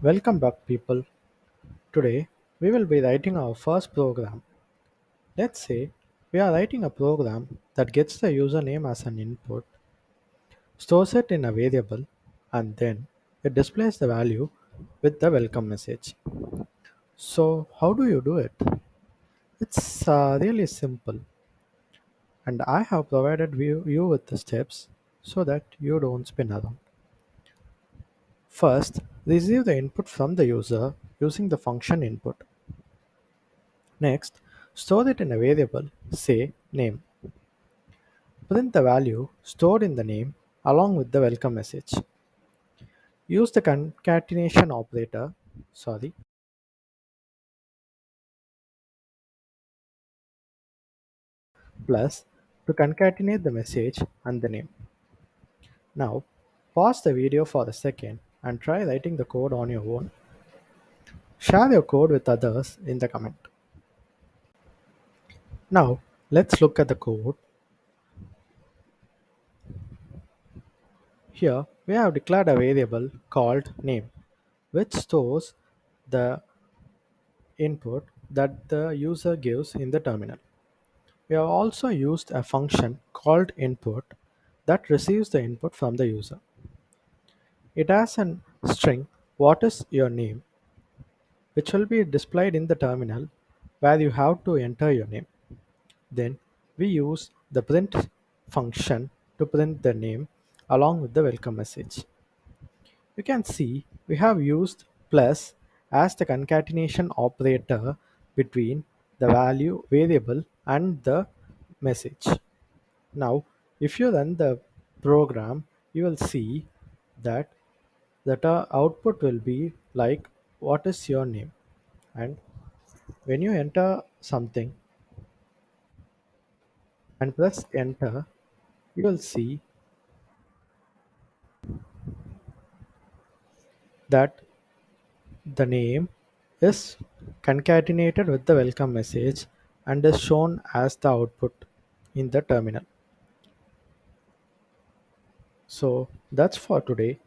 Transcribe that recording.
Welcome back, people. Today we will be writing our first program. Let's say we are writing a program that gets the username as an input, stores it in a variable, and then it displays the value with the welcome message. So, how do you do it? It's really simple, and I have provided you with the steps so that you don't spin around. First, receive the input from the user using the function input. Next, store it in a variable, say name. Print the value stored in the name along with the welcome message. Use the concatenation operator, sorry, plus to concatenate the message and the name. Now, pause the video for a second and try writing the code on your own. Share your code with others in the comment. Now, let's look at the code. Here, we have declared a variable called name, which stores the input that the user gives in the terminal. We have also used a function called input that receives the input from the user. It has a string what is your name, which will be displayed in the terminal where you have to enter your name. Then we use the print function to print the name along with the welcome message. You can see we have used plus as the concatenation operator between the value variable and the message. Now, if you run the program, you will see that the output will be like what is your name, and when you enter something and press enter, you will see that the name is concatenated with the welcome message and is shown as the output in the terminal. So that's for today.